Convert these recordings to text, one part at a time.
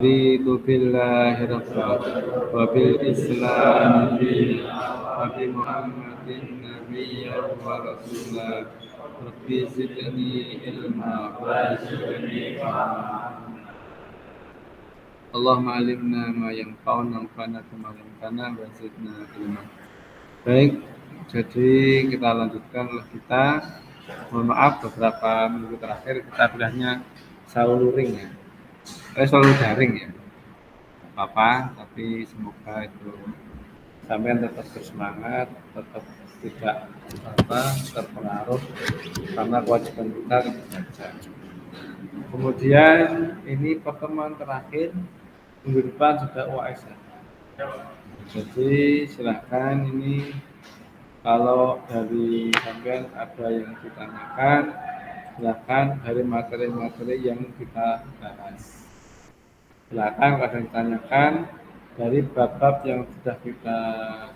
Raditu billahi rabban wa bil islam dinan wa bi muhammadin nabiyyan wa rasula rabbi zidni ilma wa zidni fahma. Allahumma alimna ma yanfa'una wanfa'na bima 'allamtana wa zidna ilma. Baik, jadi kita lanjutkan kita. Mohon maaf beberapa minggu terakhir kita bilangnya selalu luring ya. Selalu daring ya. Apa, tapi semoga itu sampai tetap bersemangat, tetap tidak terpengaruh karena kewajiban kita untuk belajar. Kemudian ini pertemuan terakhir minggu depan sudah UAS ya. Jadi silahkan ini kalau dari sampean ada yang ditanyakan, silahkan dari materi-materi yang kita bahas. Silakan kalau ada yang ditanyakan dari bab-bab yang sudah kita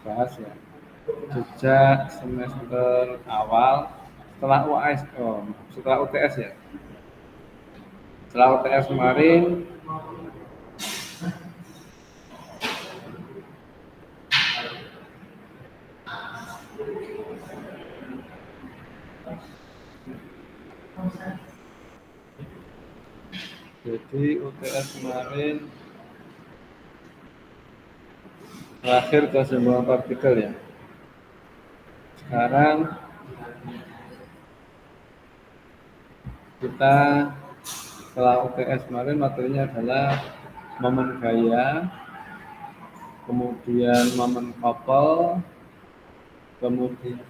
bahas ya. Sejak semester awal setelah UAS, setelah UTS ya. Setelah UTS kemarin jadi UTS kemarin terakhir keseimbangan partikel ya. Sekarang kita setelah UTS kemarin materinya adalah momen gaya, kemudian momen couple, kemudian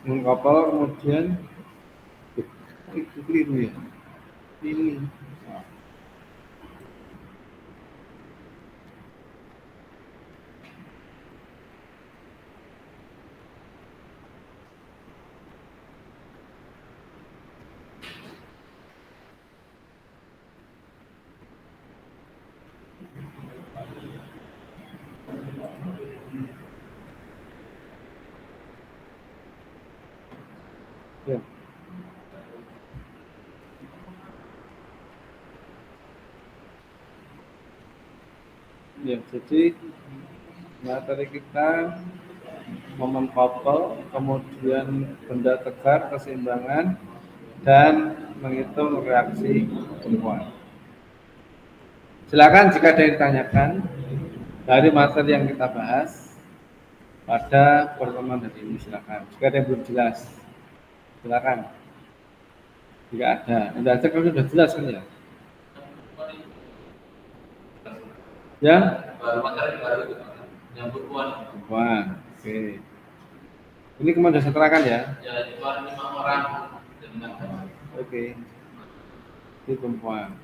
mengkapal kemudian itu keliru ya ini ya. Ya, jadi materi kita momen couple, kemudian benda tegar, keseimbangan, dan menghitung reaksi perempuan. Silakan jika ada yang ditanyakan dari materi yang kita bahas pada pertemuan hari ini, silakan. Jika ada yang belum jelas, silakan. Jika ada, udah cek kalau sudah jelas kan ya? Ya? Materi baru yang perempuan. Oke. Ini kemarin sudah saya terangkan ya? Ya, itu 5 orang. Oke. Ini perempuan.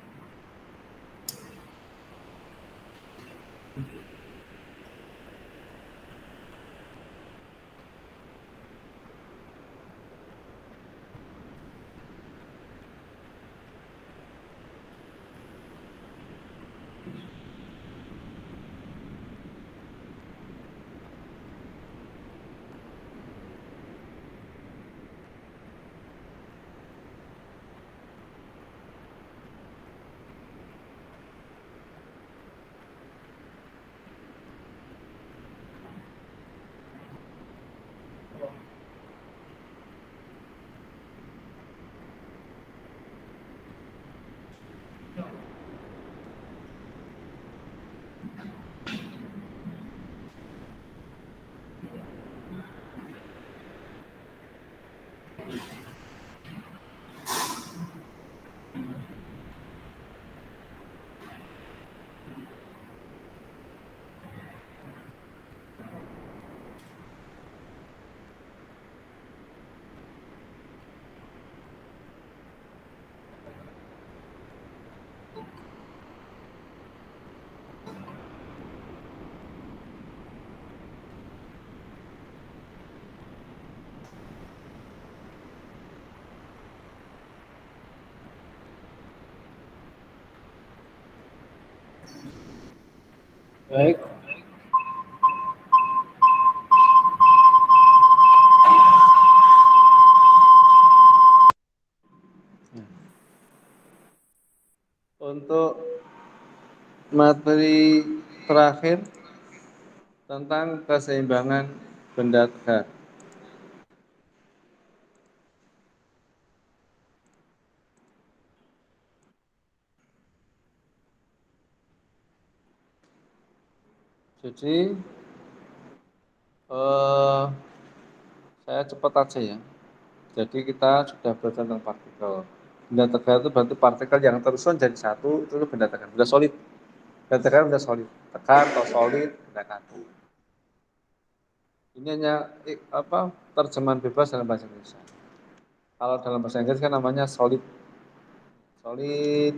Baik. Untuk materi terakhir tentang keseimbangan benda tegak. Jadi eh, saya cepat aja ya. Jadi kita sudah belajar tentang partikel. Benda tegak itu berarti partikel yang tersusun jadi satu itu benda tegak. Benda solid. Benda tegak benda solid. Tegak atau solid benda kaku. Ini hanya terjemahan bebas dalam bahasa Indonesia. Kalau dalam bahasa Inggris kan namanya solid, solid,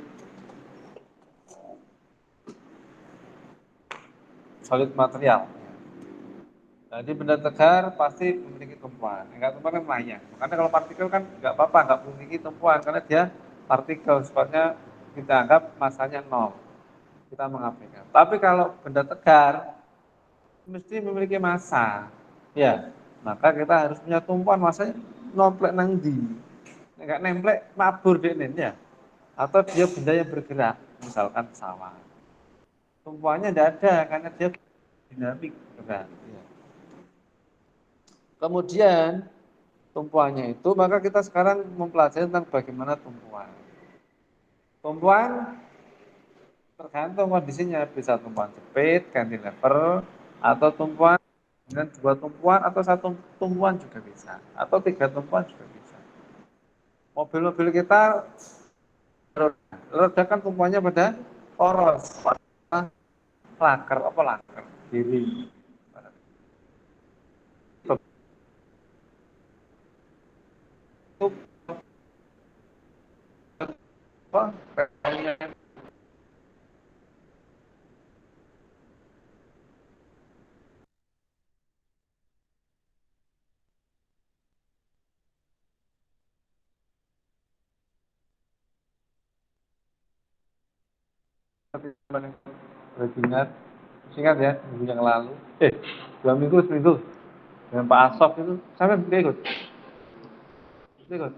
solid material. Jadi benda tegar pasti memiliki tumpuan. Enggak tumpuan kan mayang. Makanya kalau partikel kan nggak apa-apa, nggak memiliki tumpuan karena dia partikel. Sebabnya kita anggap masanya nol. Kita mengabaikan. Tapi kalau benda tegar mesti memiliki massa. Ya, maka kita harus punya tumpuan masanya nomplek nang di. Enggak nemplek mabur di ini ya. Atau dia benda yang bergerak, misalkan pesawat. Tumpuannya tidak ada karena dia dinamik gerak. Ya. Kemudian tumpuannya itu, maka kita sekarang mempelajari tentang bagaimana tumpuan. Tumpuan tergantung kondisinya, bisa tumpuan jepit, cantilever, atau tumpuan dengan dua tumpuan atau satu tumpuan juga bisa, atau tiga tumpuan juga bisa. Mobil-mobil kita roda kan tumpuannya pada poros, pada laker, apa laker, diri. Itu apa? Webinar singkat ya minggu yang lalu 2 minggu seminggu dengan Pak Asok itu sampai ikut ikut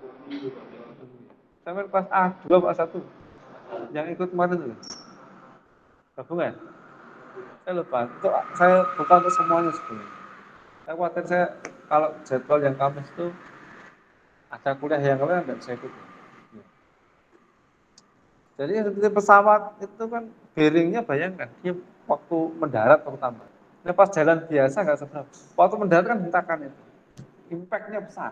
sampai pas A2 Pak satu yang ikut kemarin itu gabungan saya lupa itu saya buka untuk semuanya sebenarnya saya khawatir saya kalau jadwal yang Kamis itu ada kuliah yang lain nggak bisa ikut. Jadi seperti pesawat itu kan bearingnya bayangkan dia waktu mendarat terutama. Nah, pas jalan biasa nggak seberapa. Waktu mendarat kan hentakan itu, impactnya besar.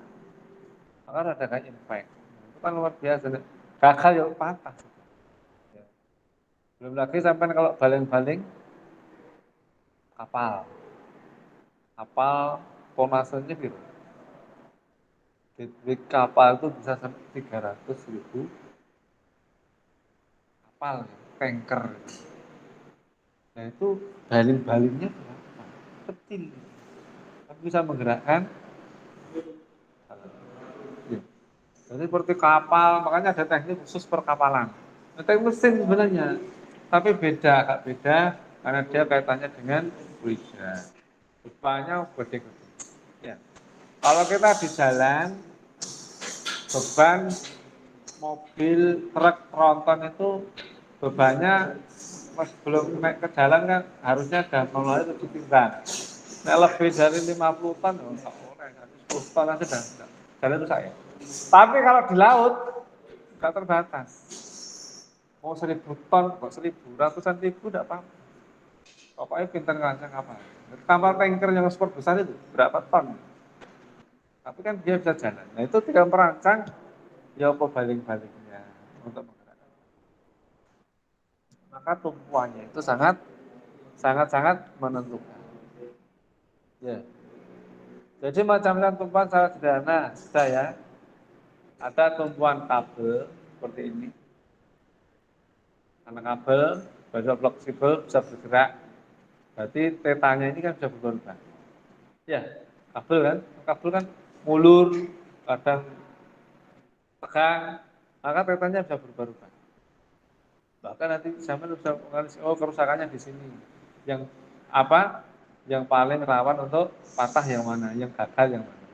Maka ada kayak impact. Itu kan luar biasa. Gagal ya patah. Ya. Belum lagi sampai kalau baling-baling kapal. Kapal tonasenya gitu. Di kapal itu bisa sampai 300.000 kapal, ya, tanker. Nah itu baling-balingnya berapa? Kecil. Tapi bisa menggerakkan. Ya. Jadi seperti kapal, makanya ada teknik khusus perkapalan. Nah, teknik mesin sebenarnya, tapi beda, agak beda karena dia kaitannya dengan fluida. Depannya gede-gede. Ya. Kalau kita di jalan, beban mobil, truk, tronton itu bebannya pas belum naik ke jalan kan harusnya sudah mulai itu ditimbang. Nah, lebih dari 50 ton, oh, nggak boleh, 10 ton aja sudah jalan itu saya. Tapi kalau di laut nggak terbatas. Mau 1.000 ton, kok 1.000, ratusan ribu tidak apa-apa. Pokoknya pintar ngerancang kapal. Kapal tanker yang sport besar itu berapa ton? Tapi kan dia bisa jalan. Nah itu tinggal merancang ya apa baling-balingnya untuk menggerakkan. Maka tumpuannya itu sangat menentukan. Ya. Jadi macam-macam tumpuan sangat sederhana, sudah ya. Ada tumpuan kabel seperti ini. Karena kabel bisa fleksibel, bisa bergerak. Berarti tetanya ini kan bisa berubah. Ya, kabel kan mulur, kadang tegang, maka tetanya bisa berubah-ubah. Bahkan nanti zaman bisa menganalisis, oh kerusakannya di sini. Yang apa? Yang paling rawan untuk patah yang mana? Yang gagal yang mana?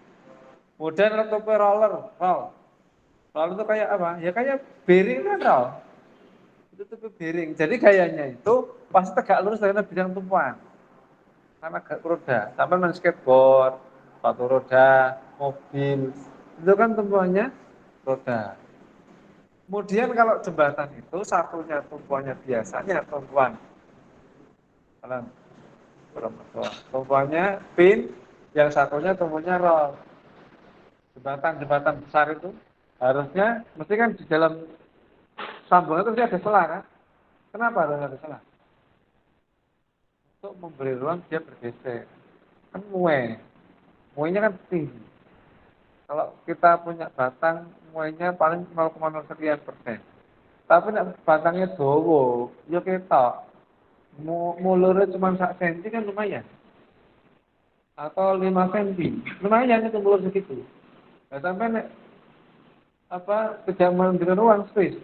Kemudian untuk roll. Roll itu kayak apa? Ya kayak bearing kan roll. Itu tuh bearing. Jadi gayanya itu pasti tegak lurus dengan bidang tumpuan. Karena gak roda. Sampai main skateboard, sepatu roda, mobil. Itu kan tumpuannya roda. Kemudian kalau jembatan itu satunya tumpuannya biasanya tumpuan. Kalian tumpuannya pin, yang satunya tumpuannya roll. Jembatan besar itu harusnya mesti kan di dalam sambungan itu ada selah kan? Kenapa harus ada selah? Untuk memberi ruang dia bergeser. Kan muenya kan tinggi. Kalau kita punya batang, muenya paling 0,0 sekian persen. Tapi nek batangnya dowo, ya ketok. Mulurnya cuma 1 senti kan lumayan. Atau 5 senti, lumayan itu mulur segitu. Nah, sampai nek tidak memberi ruang space,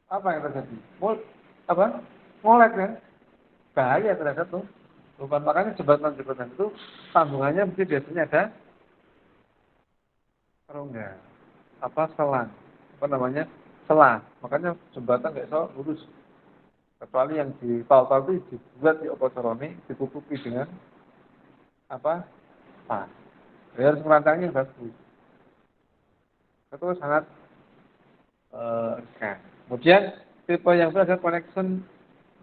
apa yang terjadi? Apa? Molek kan? Bahaya terhadap tuh. Bukan makanya jembatan-jembatan itu sambungannya mesti biasanya ada rongga, selang, apa namanya selang. Makanya jembatan nggak so lurus. Kecuali yang di tol-tol itu dibuat di oposorone, ditutupi dengan apa? Pas. Dia harus merancangnya bagus. Itu sangat kan. Kemudian tipe yang kedua adalah connection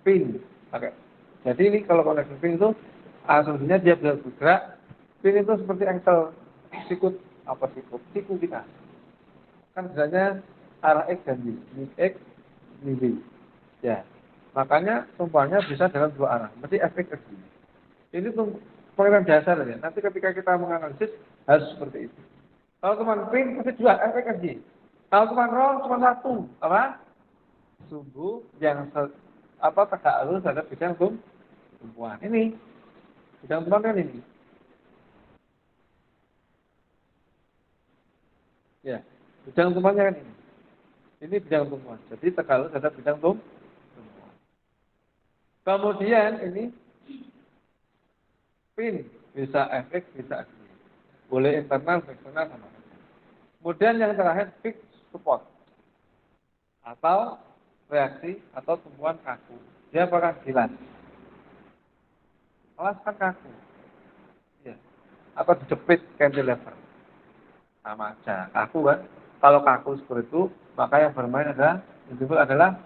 pin. Oke. Jadi ini kalau connection pin itu asumsinya dia bergerak. Pin itu seperti ankle sikut siku kita. Kan biasanya arah X dan Y. Ini X, ini Y. Ya. Makanya tumpuannya bisa dalam dua arah. Mesti Fx ke Y. Ini tuh pengertian dasar ya. Nanti ketika kita menganalisis harus seperti itu. Kalau cuma pin pasti dua Fx ke Y. Kalau cuma roll cuma satu. Apa? Sumbu yang tegak lurus ada bidang tumpuan. Ini bidang tumpuan kan ini. Ya, bidang tumpuannya kan ini. Ini bidang tumpuan. Jadi tegak lurus ada bidang tumpuan. Kemudian ini pin bisa Fx bisa Fy. Boleh internal, eksternal sama. Kemudian yang terakhir fixed support atau reaksi atau tumpuan kaku. Dia apakah gilas? Alas kan kaku. Ya. Atau dijepit cantilever. Sama aja. Kaku kan? Kalau kaku seperti itu, maka yang bermain adalah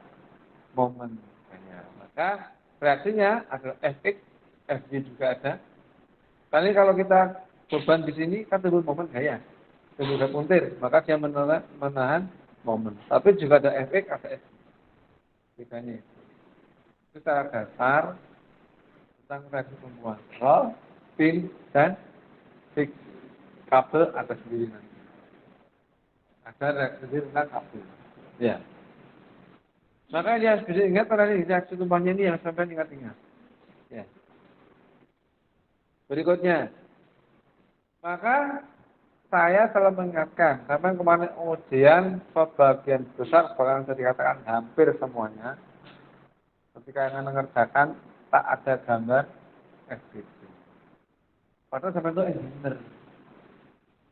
momen. Ya. Maka reaksinya adalah Fx, Fy juga ada. Kali kalau kita beban di sini kan timbul momen gaya. Timbul puntir, maka dia menahan momen. Tapi juga ada Fx, ada Fy. Bedanya itu. Secara dasar tentang reaksi tumpuan roll, pin, dan fix. Kabel ada sendiri nanti. Ada reaksi sendiri tentang kabel. Ya. Maka dia harus bisa ingat pada ini reaksi tumpuannya ini yang sampai ingat-ingat. Ya. Berikutnya, maka saya selalu mengingatkan, karena kemarin ujian sebagian besar, bahkan bisa dikatakan hampir semuanya, ketika yang mengerjakan tak ada gambar SPC. Padahal sampai itu engineer.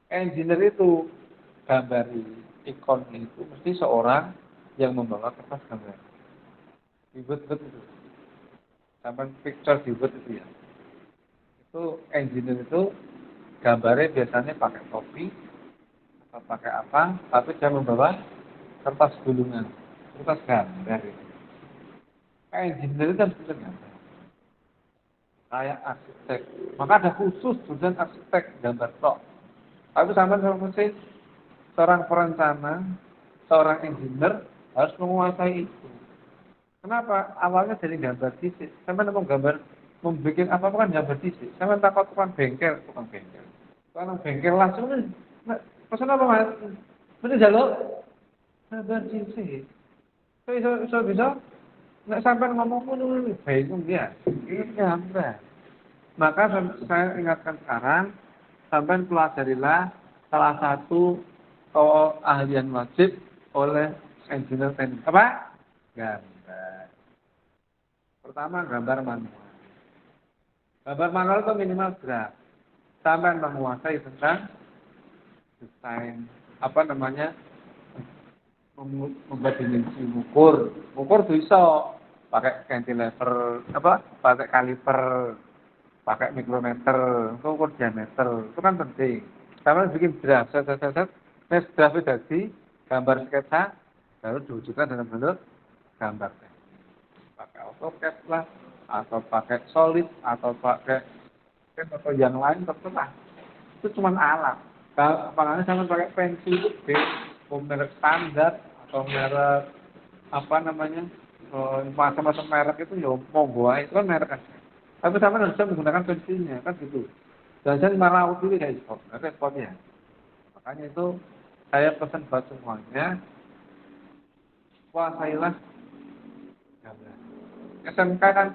Engineer itu gambar ikon itu mesti seorang yang membawa kertas gambar. Dibuat itu. Sampai picture dibuat itu ya. Itu engineer itu gambarnya biasanya pakai topi atau pakai apa, tapi dia membawa kertas gulungan, kertas gambar itu. Engineer itu kan bisa gambar. Kayak arsitek, maka ada khusus jurusan arsitek gambar tok. Tapi sampai mesti seorang perencana, seorang engineer harus menguasai itu. Kenapa? Awalnya dari gambar fisik. Sampai nemu gambar membuat apa kan gambar fisik. Sampai takut tukang bengkel. Tukang bengkel langsung nih. Pesan apa mas? Mesti jaluk gambar fisik. So bisa. Nek sampai ngomong pun bingung dia. Ini gambar. Maka saya ingatkan sekarang, sampai pelajarilah salah satu keahlian wajib oleh engineer teknik. Apa? Gambar. Pertama, gambar manual. Gambar manual itu minimal draft. Sampai menguasai tentang desain, apa namanya, membuat dimensi, ukur bisa pakai cantilever, apa, pakai kaliper, pakai mikrometer, itu ukur diameter, itu kan penting. Sama bikin draft, nes draft itu jadi gambar sketsa, lalu diwujudkan dalam bentuk gambar. Pakai AutoCAD lah, atau pakai Solid, atau pakai atau yang lain terserah. Itu cuma alat. Kalau apalagi sama pakai pensil itu merek standar atau merek apa namanya macam-macam merek itu ya monggo itu kan merek aja. Tapi sama harus bisa menggunakan pensilnya kan gitu. Dan saya malah dulu kayak ekspor, ada ekspornya. Makanya itu saya pesan buat semuanya kuasailah gambar. SMK kan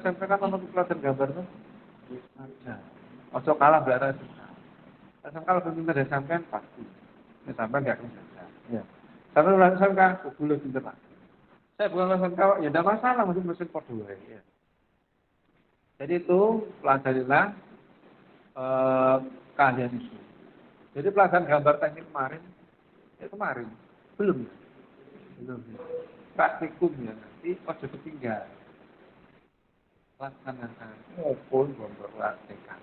SMK kan untuk pelajaran gambar tuh ada. Ojo kalah belajar SMK. SMK lebih pintar dari sampean pasti. Ini sampean nggak akan gagal. Ya. Tapi ulang SMK, aku lebih pintar lagi. Saya bukan SMK, ya tidak masalah, masih mesin kedua. Ya. Jadi itu pelajarilah keahlian itu. Jadi pelajaran gambar teknik kemarin, ya kemarin belum, belum. Praktikumnya nanti ojo ketinggal. Laksanakan, maupun gambar praktikan.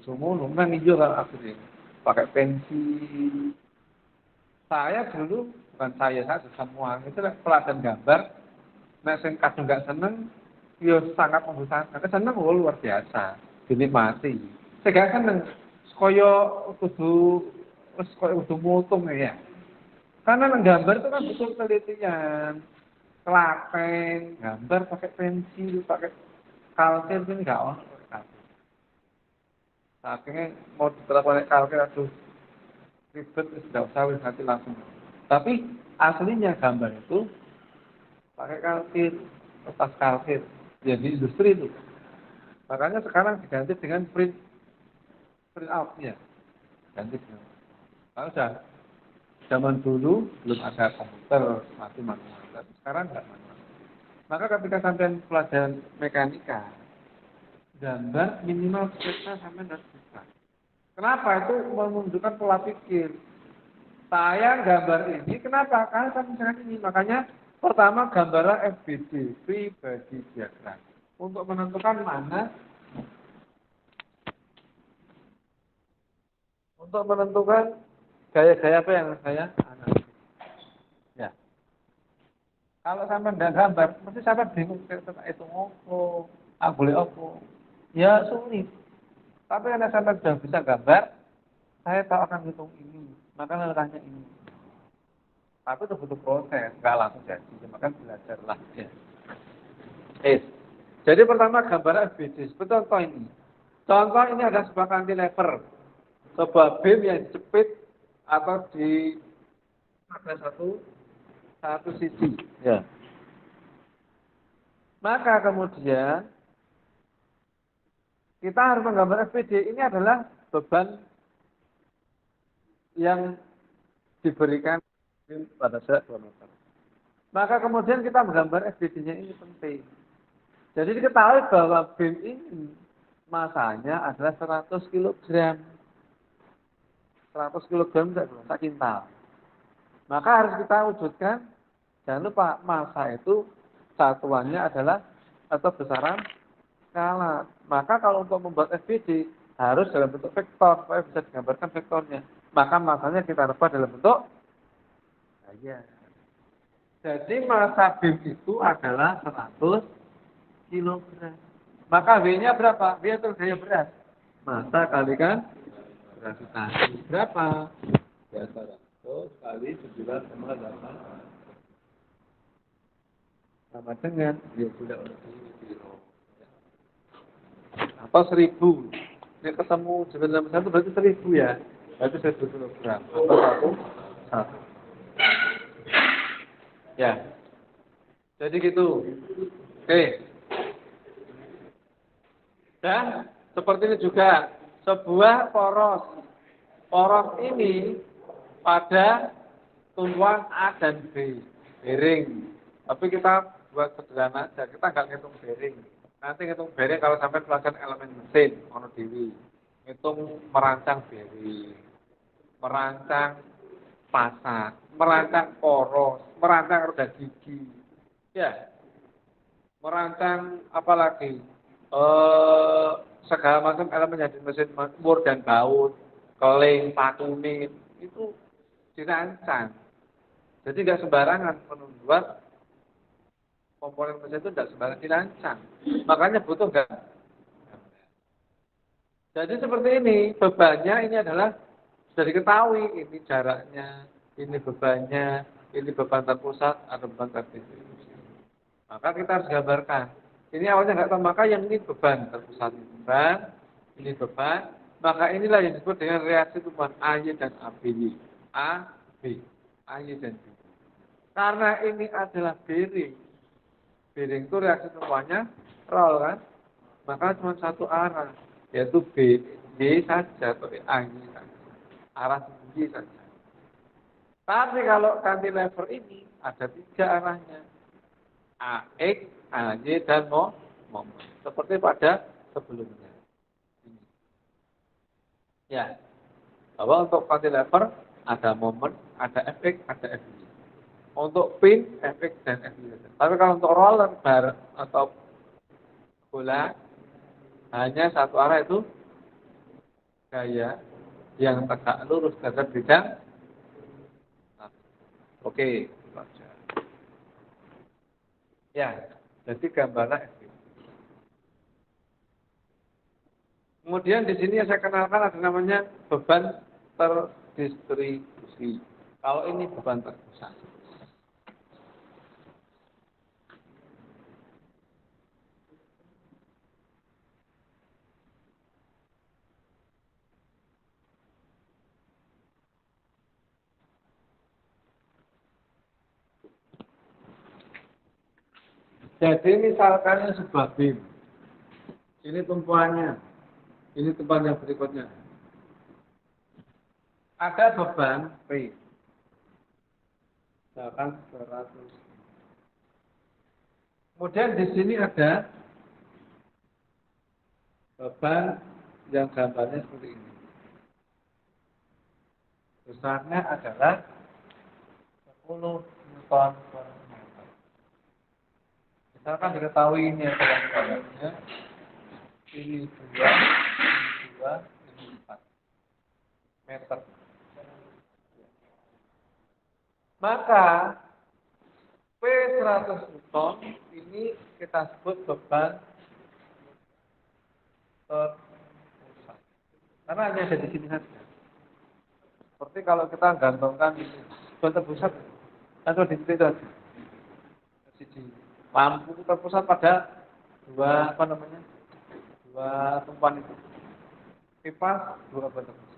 Semua lumayan hijau kalau aku sih. Pakai pensil. Saya dulu, bukan saya semua itu pelajaran gambar. Nah, saya kadang nggak seneng, ya sangat membosankan. Seneng, luar biasa, dinikmati. Saya nggak seneng, koyo kudu mutung ya. Karena gambar itu kan butuh penelitian, telaten, gambar pakai pensil, pakai kalker itu nggak ono. Akhirnya mau diterapkan kalker, aduh ribet, sudah usah nanti langsung. Tapi aslinya gambar itu pakai kalkir, kertas kalkir, jadi industri itu. Makanya sekarang diganti dengan print out ya, ganti dengan. Kalau sudah zaman dulu belum ada komputer, masih manual. Tapi sekarang nggak manual. Maka ketika sampai pelajaran mekanika, gambar minimal sketsa sampai harus bisa. Kenapa? Itu menunjukkan pola pikir. Saya gambar ini, kenapa? Karena saya misalkan ini. Makanya pertama gambarlah FBD, free body diagram. Untuk menentukan mana, untuk menentukan gaya-gaya apa yang saya analisis. Ya. Kalau sampai tidak gambar, mesti sampai bingung tentang itu apa, boleh apa. Ya sulit. Tapi karena sampai sudah bisa gambar, saya tahu akan hitung ini, maka langkahnya ini. Tapi itu butuh proses, nggak langsung jadi. Maka belajarlah. Ya. Jadi pertama gambar FBD. Seperti contoh ini. Contoh ini ada sebuah cantilever. Sebuah beam yang dijepit atau di ada satu sisi. Ya. Maka kemudian kita harus menggambar FBD. Ini adalah beban yang diberikan pada saya 2 meter. Maka kemudian kita menggambar FBD-nya ini penting. Jadi diketahui bahwa beam ini masanya adalah 100 kg. 100 kg tak kintal. Maka harus kita wujudkan, jangan lupa massa itu satuannya adalah atau besaran skala. Maka kalau untuk membuat FBD harus dalam bentuk vektor supaya bisa digambarkan vektornya. Maka massanya kita rubah dalam bentuk gaya. Jadi massa beam itu adalah 100 kg. Maka W-nya berapa? W itu gaya berat. Massa kalikan gravitasi berapa? Ya 100 kali 9,8 sama dengan dia tidak kilo. Atau 1000. Ini ketemu 9,1 berarti 1000 ya. Berarti 1000 kilogram. Atau satu. Ya. Jadi gitu. Oke. Dan seperti ini juga sebuah poros. Poros ini pada tumbuhan A dan B, miring. Tapi kita buat sederhana aja. Kita nggak ngitung bearing. Nanti ngitung bearing kalau sampai pelajaran elemen mesin, ono dewi. Ngitung merancang bearing, merancang pasak, merancang poros, merancang roda gigi. Ya, merancang apa lagi? Segala macam elemen yang di mesin mur dan baut, keling, patunit, itu dirancang. Jadi nggak sembarangan membuat komponen mesin itu tidak sembarangan dirancang. Makanya butuh nggak. Jadi seperti ini, bebannya ini adalah sudah diketahui, ini jaraknya, ini bebannya, ini beban terpusat, ada beban terdistribusi. Maka kita harus gambarkan. Ini awalnya nggak tahu, maka yang ini beban terpusat beban, ini beban, maka inilah yang disebut dengan reaksi tumbuhan AY dan ABY. A, B, AY dan B. Karena ini adalah bearing, bearing itu reaksi tumbuhannya roll kan, maka cuma satu arah, yaitu B, Y saja atau AY saja, arah tinggi saja. Tapi kalau cantilever ini ada tiga arahnya. AX, AY, dan moment. Seperti pada sebelumnya. Ya, bahwa untuk cantilever ada moment, ada FX, ada FY. Untuk pin, FX, dan FY. Tapi kalau untuk roller bar atau bola, hanya satu arah itu gaya yang tegak lurus dan bidang. Oke, baca. Ya, jadi gambarnya FX. Kemudian di sini yang saya kenalkan ada namanya beban terdistribusi. Kalau ini beban terpusat. Jadi misalkan sebuah BIM. Ini tumpuannya. Ini tumpuan yang berikutnya. Ada beban P. Misalkan 100. Kemudian di sini ada beban yang gambarnya seperti ini. Besarnya adalah 10 Newton per meter. Misalkan diketahui ini adalah bebannya, ini 2, ini 2, ini 4 meter. Maka P 100 Newton ini kita sebut beban terpusat. Karena hanya ada di sini saja. Seperti kalau kita gantungkan ini, beban terpusat atau di titik saja. Sisi lampu terpusat pada dua dua tumpuan itu. Kipas dua beban terpusat.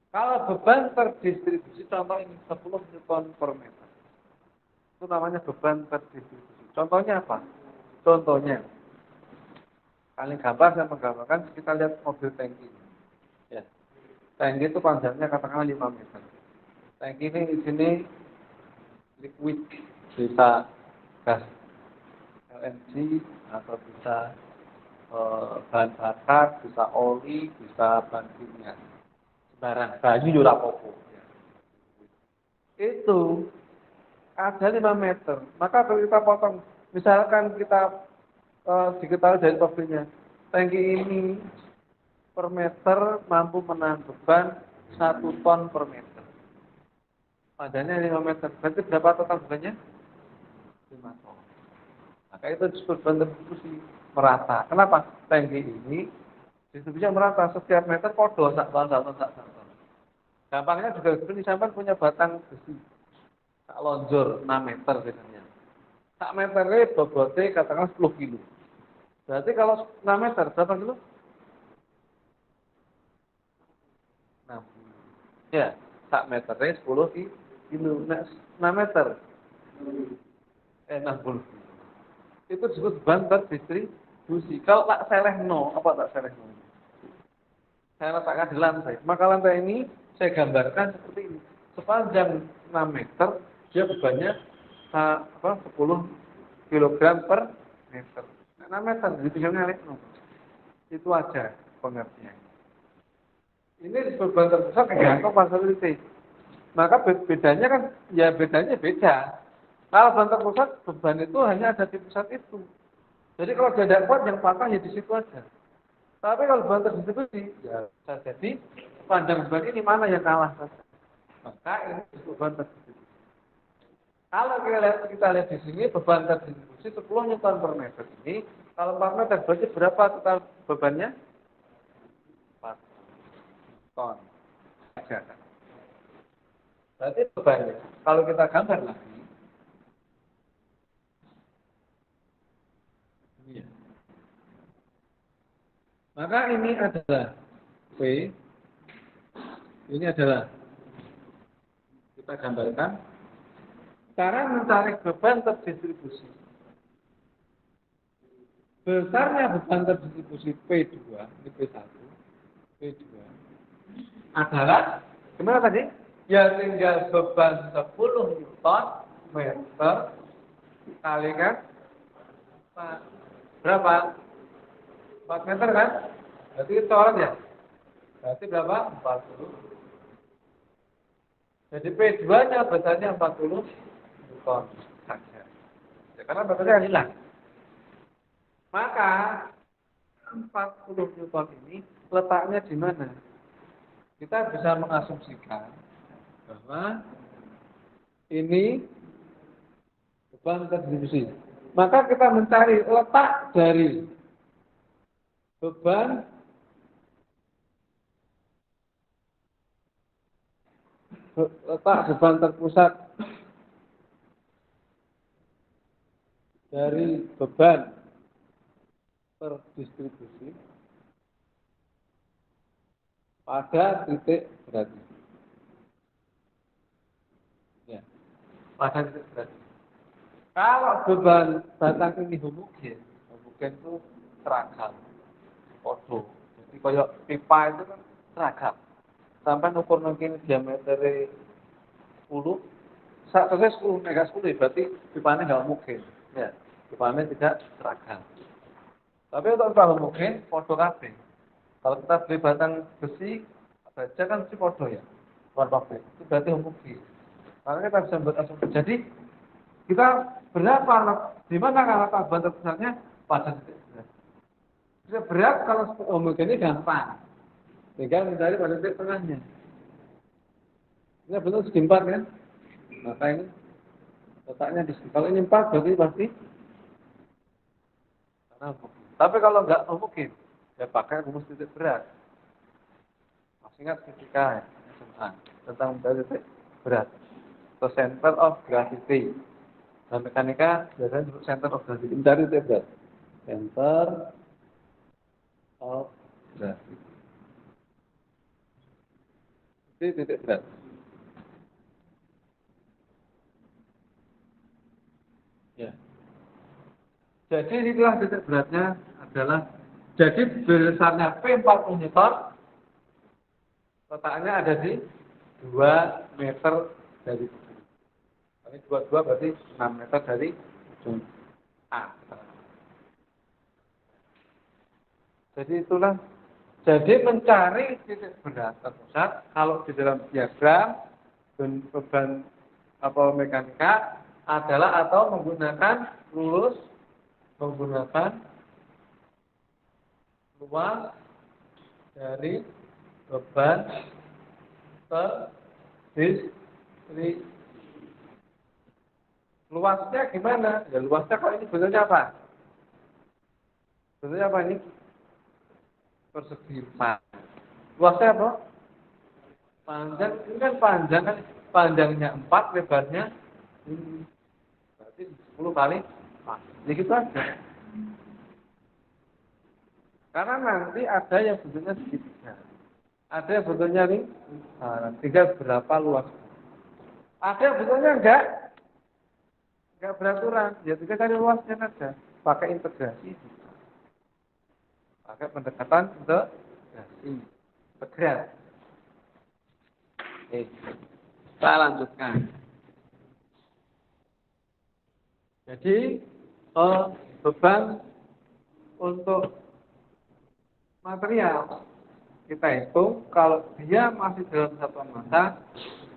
Kalau beban terdistribusi, contoh ini 10 Newton per meter. Itu namanya beban terdistribusi. Contohnya apa? Contohnya, paling gampang saya menggambarkan, kita lihat mobil tangki. Ya. Tangki itu panjangnya katakanlah 5 meter. Tangki ini di sini liquid, bisa gas LNG atau bisa bahan bakar, bisa oli, bisa bahan kimia. Sembarang, banyu juga popo. Itu ada 5 meter. Maka kalau kita potong, misalkan kita diketahui dari pabriknya, tangki ini per meter mampu menahan beban 1 ton per meter. Padanya 5 meter. Berarti berapa total bebannya? 5 ton. Maka itu disebut beban distribusi merata. Kenapa? Tangki ini distribusinya merata. Setiap meter kodo sak ton. Gampangnya juga seperti sampai punya batang besi. Tak lonjor 6 meter biasanya. Sak meternya bobotnya katakanlah 10 kilo. Berarti kalau 6 meter berapa kilo? 60. Ya, sak meternya 10 kilo. Nah, 6 meter. 60. Itu disebut beban terdistribusi. Kalau tak selehno, apa tak selehno? Saya letakkan di lantai. Maka lantai ini saya gambarkan seperti ini. Sepanjang 6 meter, dia bebannya 10 kilogram per meter. Nah, meter jadi tinggal ngalih. Itu aja pengertian. Ini beban terpusat tergantung facility. Maka bedanya kan, ya bedanya beda. Kalau beban terpusat, beban itu hanya ada di pusat itu. Jadi kalau dia tidak kuat, yang patah ya di situ aja. Tapi kalau beban terdistribusi, ya bisa jadi panjang beban ini mana yang kalah. Maka ini beban terdistribusi. Kalau kita lihat di sini, beban terdistribusi 10 Newton per meter ini, kalau 4 meter berarti berapa total bebannya? 4 ton. Berarti bebannya, kalau kita gambar lagi, ya. Maka ini adalah P, ini adalah, kita gambarkan, cara mencari beban terdistribusi. Besarnya beban terdistribusi P2, ini P1, P2, adalah, gimana tadi? Ya tinggal beban 10 Newton meter kalikan berapa? 4 meter kan? Berarti coret ya? Berarti berapa? 40. Jadi P2-nya besarnya 40 Newton saja. Ya, karena besarnya hilang. Maka 40 Newton ini letaknya di mana? Kita bisa mengasumsikan bahwa ini beban terdistribusi. Maka kita mencari letak dari beban terpusat dari beban terdistribusi pada titik beratnya. Ya, pada titik beratnya. Kalau beban batang ini homogen itu seragam, podo. Jadi kayak pipa itu kan seragam. Sampai ukur mungkin diameter 10, selesai 10, mega 10 berarti pipanya nggak homogen. Ya, pipanya tidak seragam. Tapi untuk pipa homogen, podo kabeh. Kalau kita beli batang besi, baja kan mesti podo ya, bukan pabrik. Itu berarti homogen. Karena kita bisa membuat asumsi. Jadi kita berapa, di mana letak beban terpusatnya pada titik berat. Titik berat kalau homogen ini gampang, tinggal mencari pada titik tengahnya. Ini bentuk segi 4 kan? Maka ini letaknya di sini. Kalau ini 4 berarti pasti karena homogen. Tapi kalau nggak homogen, ya pakai rumus titik berat. Masih ingat ketika SMA tentang mencari titik berat. The center of gravity. Dalam mekanika biasanya disebut center of gravity. Mencari titik berat. Center of gravity. Ini titik berat. Ya. Jadi inilah titik beratnya adalah, jadi besarnya P40 Newton, letaknya ada di 2 meter dari ujung. Ini 22 berarti 6 meter dari ujung A. Jadi itulah. Jadi mencari titik berat terpusat kalau di dalam diagram beban mekanika adalah atau menggunakan menggunakan luas dari beban terdistribusi. Luasnya gimana? Ya luasnya kalau ini bentuknya apa? Bentuknya apa ini? Persegi 4. Luasnya apa? Panjang, ini kan panjang kan, panjangnya 4, lebarnya ini. Berarti 10 kali 4. Jadi gitu aja. Karena nanti ada yang bentuknya segitiga. Ada yang bentuknya lingkaran. Tinggal berapa luas. Ada yang bentuknya enggak beraturan. Ya tinggal cari luasnya saja. Pakai integrasi. Pakai pendekatan integrasi. Integral. Oke. Kita lanjutkan. Jadi Beban untuk material kita hitung kalau dia masih dalam satuan massa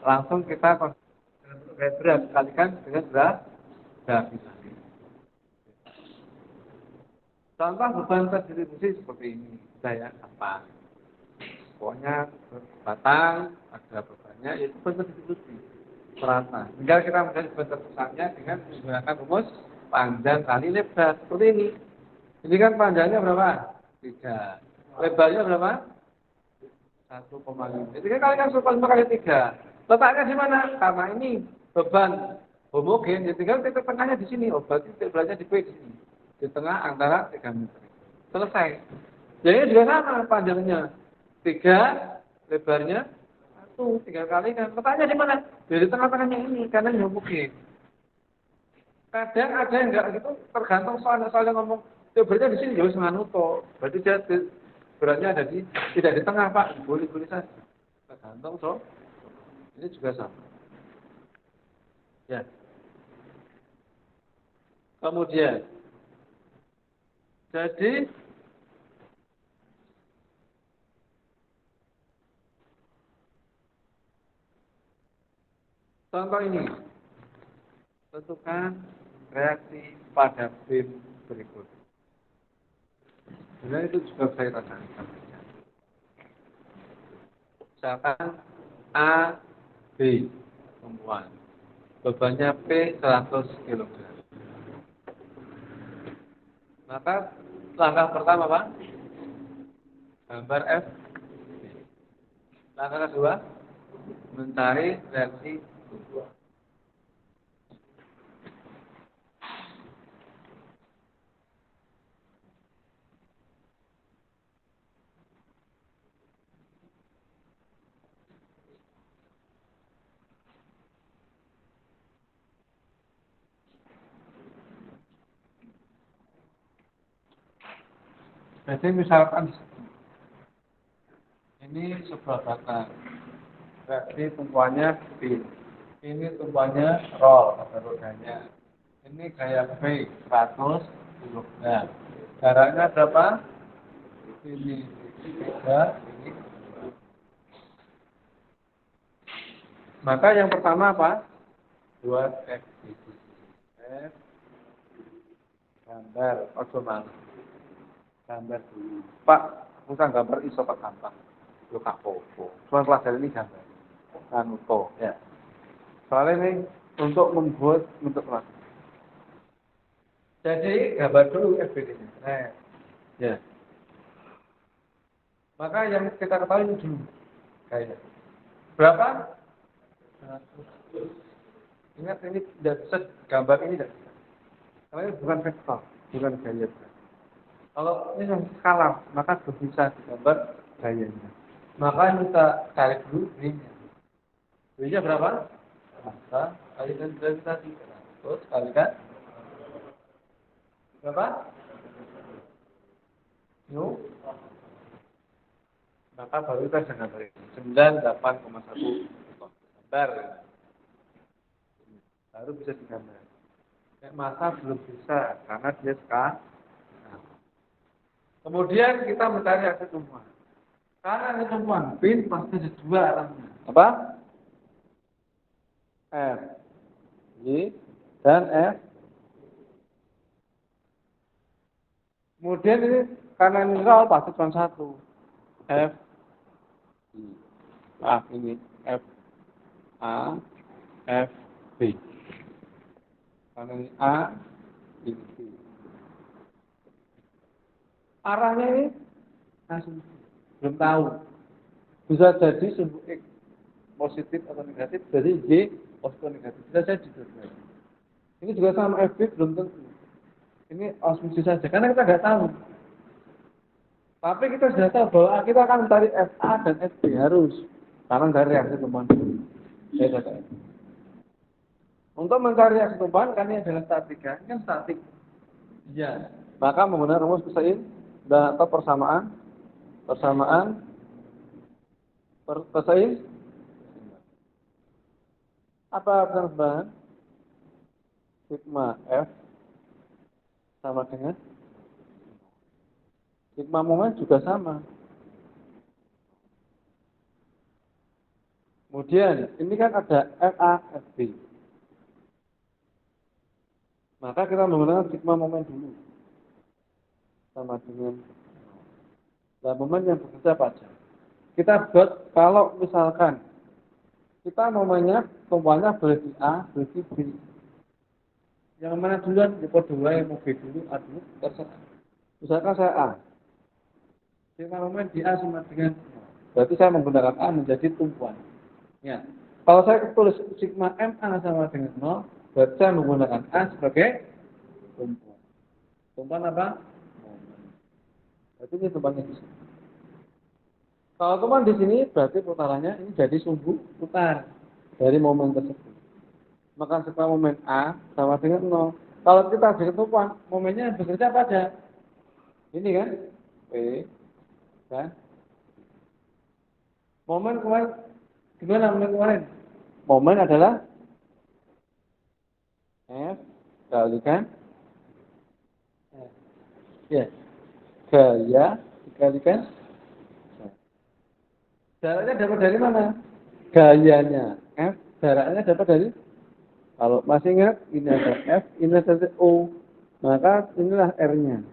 langsung kita berat kalikan dengan gravitasi. Contoh beban terdistribusi seperti ini, saya apa? Pokoknya batang ada bebannya itu beban terdistribusi merata. Tinggal kita mencari beban terpusatnya dengan menggunakan rumus panjang kali lebar seperti ini. Ini kan panjangnya berapa? 3. Lebarnya berapa? 1,5. Jadi kan kalikan 1,5 kali 3. Letaknya di mana? Karena ini beban homogen, jadi tinggal titik tengahnya di sini. Oh, berarti titik beratnya di P di sini. Di tengah antara 3 meter. Selesai. Jadi juga sama panjangnya 3, lebarnya 1. Tinggal kalikan. Letaknya di mana? Di tengah-tengahnya ini karena ini homogen. Kadang ada yang enggak gitu, tergantung soalnya ngomong beratnya di sini jauh semanu toh. Berarti dia beratnya ada tidak di tengah Pak, boleh saja. Tergantung so. Ini juga sama. Ya. Kemudian, jadi contoh ini, tentukan reaksi pada BIM berikut. Sebenarnya itu juga saya tanyakan. Misalkan A, B, tumpuan. Bebannya P 100 kg. Maka langkah pertama Pak, gambar F. Langkah kedua, mencari reaksi tumpuan. Jadi misalkan ini sebuah batang, berarti tumpuannya B. Ini tumpuannya roll atau rodanya. Ini gaya B 100 kg. Jaraknya berapa? Ini 3, ini 2. Maka yang pertama apa? Buat F itu. F gambar, gambar dulu. Pak, bukan gambar iso Pak gampang. Lu kak popo. Cuma pelajaran ini gambar. Kanuto, ya. Soalnya ini untuk membuat bentuk pelajaran. Jadi gambar dulu FBD-nya. Nah, ya. Maka yang kita ketahui dulu. Kayak berapa? 100. Ingat ini tidak bisa gambar ini tidak bisa. Karena ini bukan vektor, bukan gaya. Kalau ini yang skalar, maka bisa digambar gayanya. Maka kita cari dulu B-nya. B-nya berapa? Maka kalikan gravitasi. Terus kalikan berapa? Nu. Maka baru kita bisa gambar ini. 98,1 gambar. Baru bisa digambar. Masa belum bisa karena dia sekarang. Kemudian kita mencari aksi tumpuan. Karena aksi tumpuan bin pasti ada 2 arahnya. Apa? F, Y, dan F. Kemudian ini karena ini roll pasti cuma 1. F, Y. Ini F, A, F, B. Karena ini A, ini B. Arahnya ini langsung belum tahu. Bisa jadi sumbu X positif atau negatif, jadi Y positif atau negatif. Bisa jadi. Ini juga sama FB belum tentu. Ini asumsi saja, karena kita nggak tahu. Tapi kita sudah tahu bahwa kita akan mencari FA dan FB harus. Karena dari reaksi tumpuan. Untuk mencari reaksi tumpuan, kan ini adalah statika. Ini kan statik. Ya. Maka menggunakan rumus Pesain dan atau persamaan Pesain. Apa persamaan? Sigma F sama dengan sigma momen juga sama. Kemudian ini kan ada FA, FB. Maka kita menggunakan sigma momen dulu sama dengan. Nah, momen yang bekerja apa aja? Kita buat kalau misalkan kita momennya tumpuannya boleh di A, boleh di B. Yang mana duluan? Ya dua yang mau B dulu, A dulu, terserah. Misalkan saya A, sigma momen di A sama dengan berarti saya menggunakan A menjadi tumpuan. Ya. Kalau saya tulis sigma MA sama dengan 0, berarti saya menggunakan A sebagai tumpuan. Tumpuan apa? Momen. Berarti ini tumpuannya di sini. Kalau tumpuan di sini berarti putarannya ini jadi sumbu putar dari momen tersebut. Maka sigma momen A sama dengan 0. Kalau kita bikin tumpuan, momennya bekerja apa aja? Ini kan? P kan? Momen kemarin gimana momen kemarin? Momen adalah F kalikan F. Ya, gaya dikalikan jaraknya dapat dari mana? Gayanya F, jaraknya dapat dari kalau masih ingat ini ada F, ini ada O, maka inilah R-nya.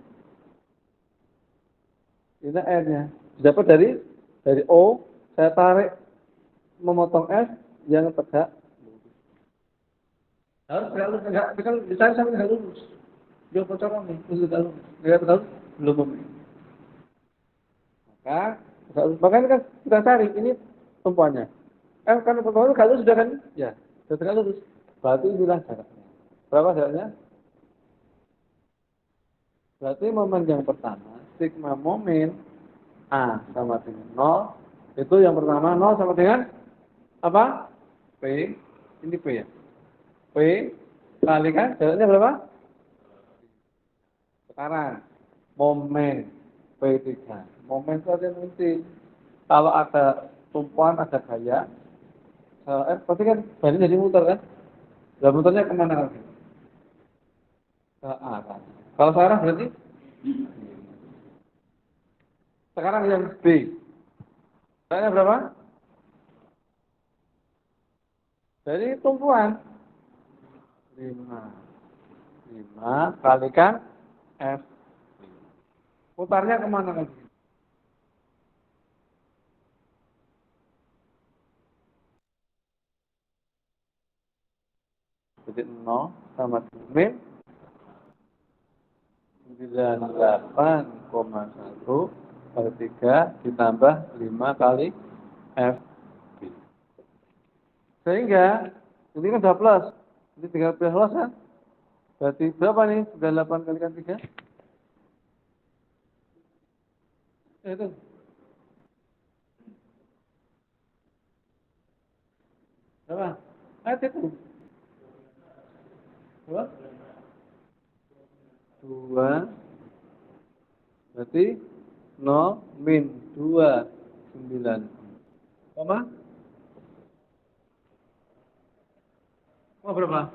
Ini R-nya. Dapat dari O, saya tarik memotong F yang tegak. Harus tegak lurus, enggak, kalau ditarik sampai tegak lurus. Dia pocokan nih, terus tegak lurus. Tegak lurus belum memilih. Makanya kan kita cari ini tumpuannya. Kan tumpuannya kalau sudah kan, ya, sudah tegak lurus. Berarti inilah jaraknya. Berapa jaraknya? Berarti momen yang pertama, sigma momen A sama dengan 0. Itu yang pertama 0 sama dengan apa? P. Ini P ya. P kalikan jaraknya berapa? Sekarang momen P3. Momen itu ada nanti. Kalau ada tumpuan, ada gaya, pasti kan bahannya jadi muter kan? Dan muternya kemana lagi? Ke A kan? Kalau sekarang berarti sekarang yang B. Jaraknya berapa? Jadi tumpuan 5. 5 kalikan F. Putarnya kemana lagi? Jadi 0 sama min 98,1 per 3 ditambah 5 kali F. Sehingga ini kan 12. Ini 13 kan? Berarti berapa nih? 98 kalikan 3? Itu. Berapa? Itu. Berapa? 2. Berarti 0 min 29. Koma? Oh, berapa?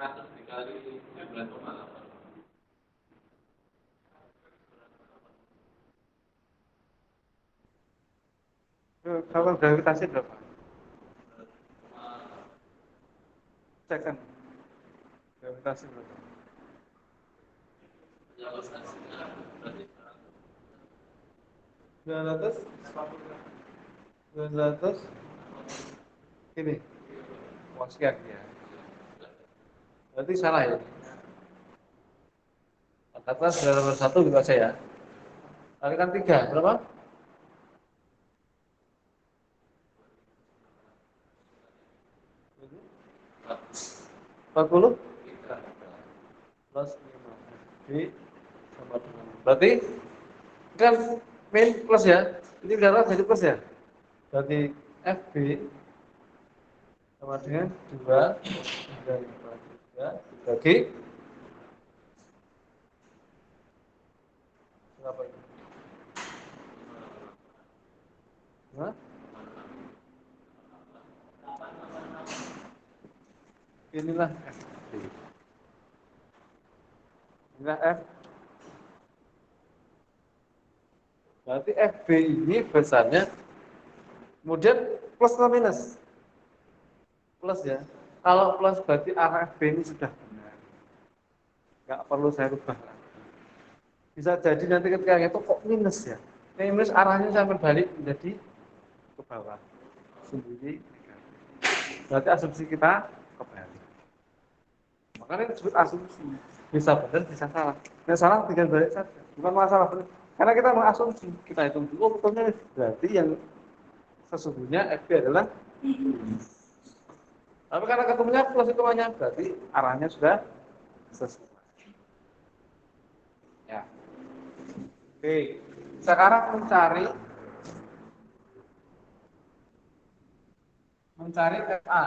100 dikali 19,8. Kalau gravitasi berapa? Cek kan. Gravitasi berapa? 900 900 ini sekian ya. Berarti salah ya. Kata 901 gitu aja ya. Kalikan 3 berapa? 40 plus 5 B sama dengan. Berarti kan min plus ya. Ini berapa jadi plus ya? Berarti FB sama dengan 2 dari 3 dibagi berapa ini? Nah, Inilah FB. Inilah F. Berarti FB ini besarnya, kemudian plus atau minus? Plus ya. Kalau plus berarti arah FB ini sudah benar. Nggak perlu saya rubah lagi. Bisa jadi nanti ketika itu kok minus ya. Ini minus arahnya sampai balik menjadi ke bawah. Sendiri negatif. Berarti asumsi kita kebalik. Makanya disebut asumsi. Bisa benar, bisa salah. Yang salah tinggal balik saja. Bukan masalah benar. Karena kita mengasumsi. Kita hitung dulu, oh betulnya berarti yang sesungguhnya FB adalah tapi karena ketemunya plus hitungannya berarti arahnya sudah sesuai. Ya. Oke. Sekarang mencari FA.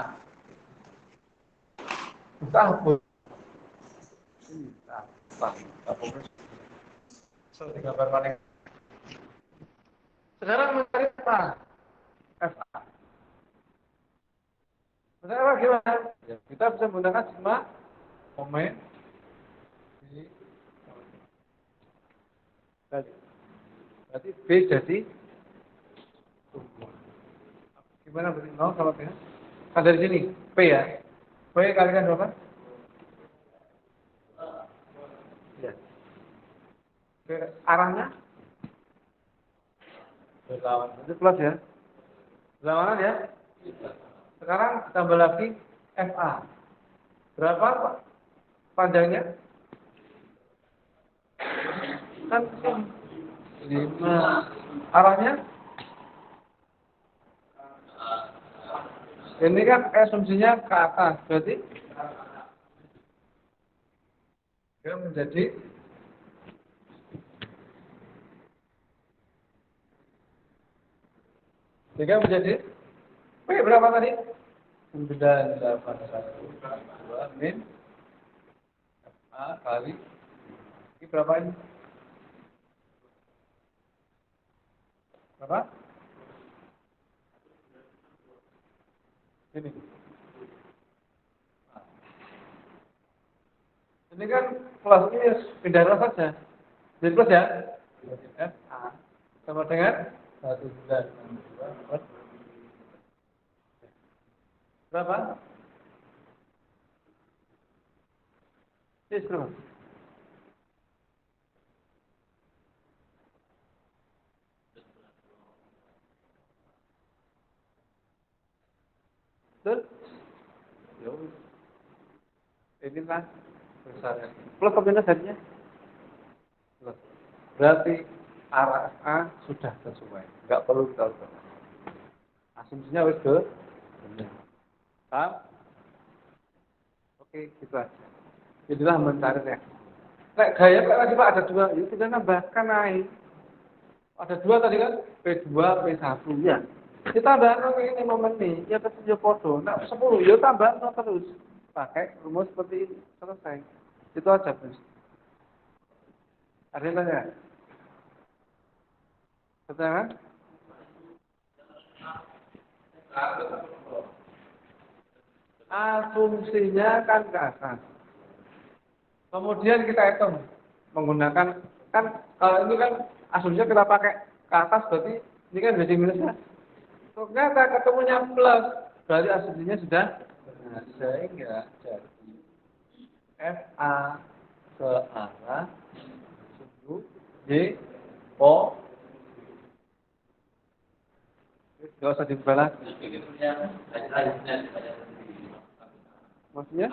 Kita hapus. Ini hapus. Gambar paling. Sekarang mencari FA. FA. Sekarang gimana? Ya, kita bisa menggunakan sigma momen di berarti B jadi gimana berarti 0 sama B? Kan dari sini P ya. P kalikan berapa? Ya. P arahnya berlawan. Itu plus ya. Berlawanan ya. Sekarang tambah lagi FA. Berapa panjangnya? Kan 5. Arahnya? Ini kan asumsinya ke atas. Berarti dia menjadi P berapa tadi? 9,812 min FA kali ini berapa ini? Berapa? Ini. Ini kan plus ini pindah arah saja. Jadi plus ya. FA sama dengan 1962 berapa? Yes, berapa? Betul? Ya, inilah besarnya. Plus apa minus jadinya? Plus. Berarti arah A sudah sesuai. Enggak perlu kita ubah. Asumsinya wis benar. Paham? Oke, gitu aja. Inilah mencari reaksi. Nek gaya tadi Pak ada 2, ya kita nambahkan naik. Ada 2 tadi kan, P2, P1 ya. Kita tambahkan ini momen nih, ya tetap ya foto. Nah, 10, ya tambah terus. Pakai rumus seperti ini, selesai. Itu aja, Bos. Ada yang tanya? Pertanyaan? Asumsinya kan ke atas. Kemudian kita hitung menggunakan kan kalau ini kan asumsinya kita pakai ke atas berarti ini kan jadi minusnya. Ternyata ketemunya plus berarti asumsinya sudah benar sehingga jadi FA ke arah sumbu Y O. Gak usah diubah lagi. Maksudnya?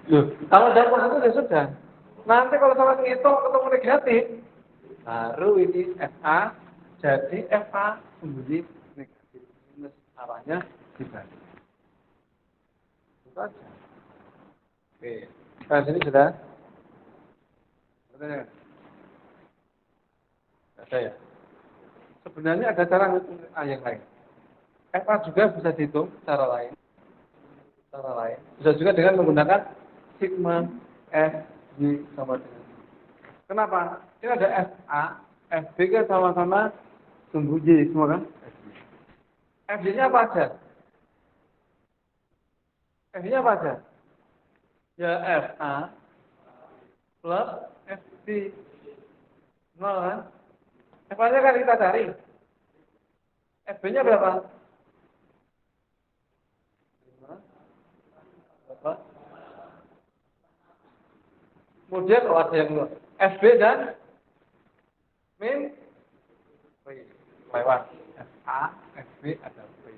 Loh, kalau ada positif ya sudah. Nanti kalau salah ngitung ketemu negatif, baru ini FA jadi FA sembunyi negatif minus arahnya dibalik. Itu aja. Oke, nah sini sudah. Ada ya. Sebenarnya ada cara yang lain. FA juga bisa dihitung cara lain. Bisa juga dengan menggunakan sigma F Y sama dengan. Kenapa? Ini ada FA, FB kan sama-sama sumbu Y semua kan? FJ-nya apa aja? FJ-nya apa aja? Ya FA plus FB. Nol kan? FA-nya kan kita cari. FB-nya berapa? Berapa? Kemudian ada yang keluar. FB dan min P. Lewat FA, FB, ada P.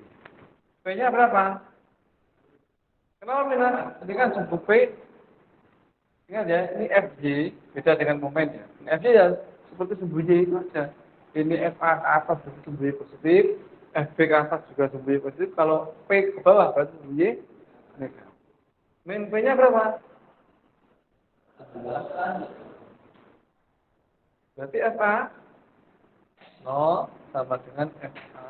P-nya berapa? Kenapa minus? Ini kan sumbu P. Ingat ya, ini FJ beda dengan momen ya. Ini FJ ya seperti sumbu Y itu aja. Ini FA ke atas berarti sumbu Y positif, FB ke atas juga sumbu Y positif. Kalau P ke bawah berarti sumbu Y negatif. Min P-nya berapa? Berarti FA 0 sama dengan FA.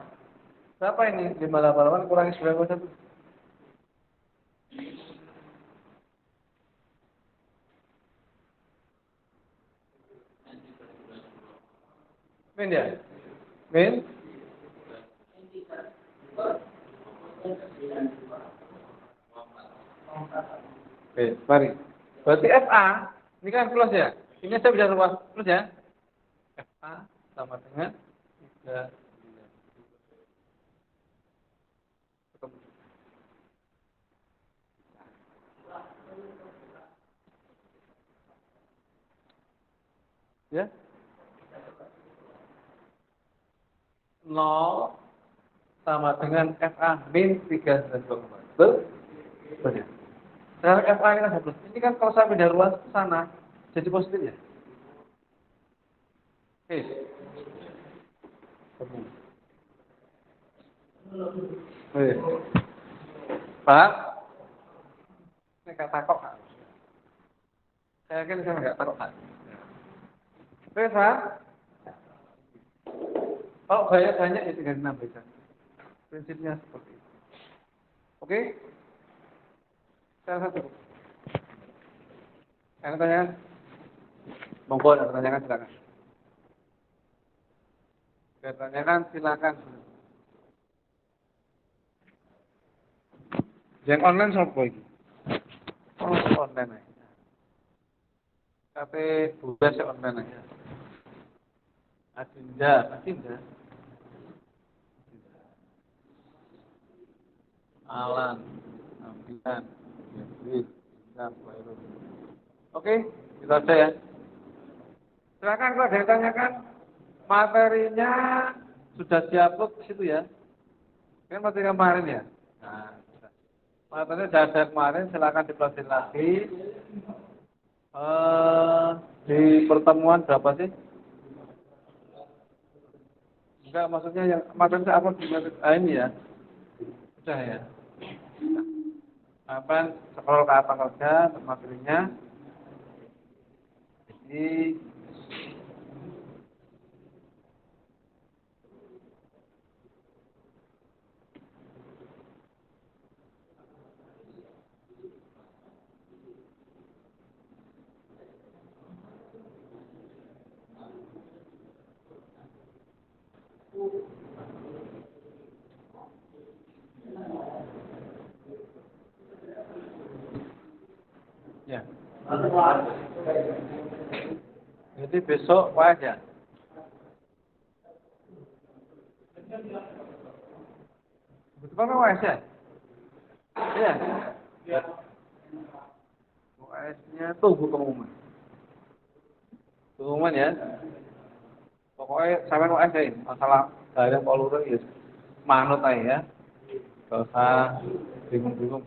Berapa ini? 588 kurangi 91. Min ya? Min? Oke, mari. Berarti FA, ini kan plus ya? Ini saya bisa luas plus ya? FA sama dengan 3. Ya? 0 sama dengan FA min 3 dan 2. Betul? Betul ya? Sekarang FA ini kan plus. Ini kan kalau saya pindah ruas ke sana, jadi positif ya? Oke. Oke. Pak, ini kata kok. Saya yakin saya nggak taruh kan. Oke, Pak. Kalau banyak ya tinggal menambahkan. Prinsipnya seperti itu. Oke? Saya satu. Yang tanya, monggo yang tanyakan silakan. Yang tanyakan silakan. Yang online sopo iki? Oh, online aja. Kate bukas online aja. Adinda. Alan, Ambilan, Yusuf, Islam, Khairul. Oke, itu aja ya. Silakan kalau ada yang tanyakan, materinya sudah diupload di situ ya. Kan materi kemarin ya. Nah, materinya sudah ada kemarin, silakan dipelajari lagi. Di pertemuan berapa sih? Enggak, maksudnya yang materi saya upload di ini ya. Sudah ya. Apa scroll ke atas saja untuk materinya. Jadi ya. Jadi besok WAS ya. Betul kan WAS ya? Iya. Ya. WAS-nya tunggu pengumuman. Pengumuman ya. Pokoknya sampai WAS ya. Masalah daerah Poluru ya. Manut aja ya. Gak usah bingung-bingung.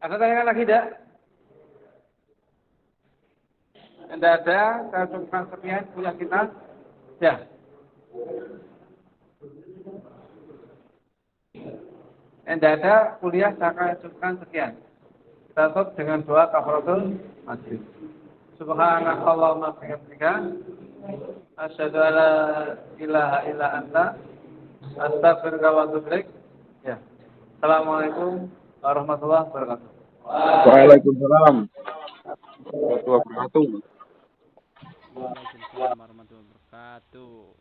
Ada tanyakan lagi tidak? Tidak ada, saya cukupkan sekian punya kita. Ya. Tidak ada kuliah, saya akan cukupkan sekian. Kita tutup dengan doa kafaratul majlis. Subhanakallahumma bihamdika asyhadu an la ilaha illa anta astaghfiruka wa atubu ilaik. Ya. Assalamualaikum warahmatullahi wabarakatuh. Waalaikumsalam warahmatullahi wabarakatuh. Waalaikumsalam warahmatullahi wabarakatuh.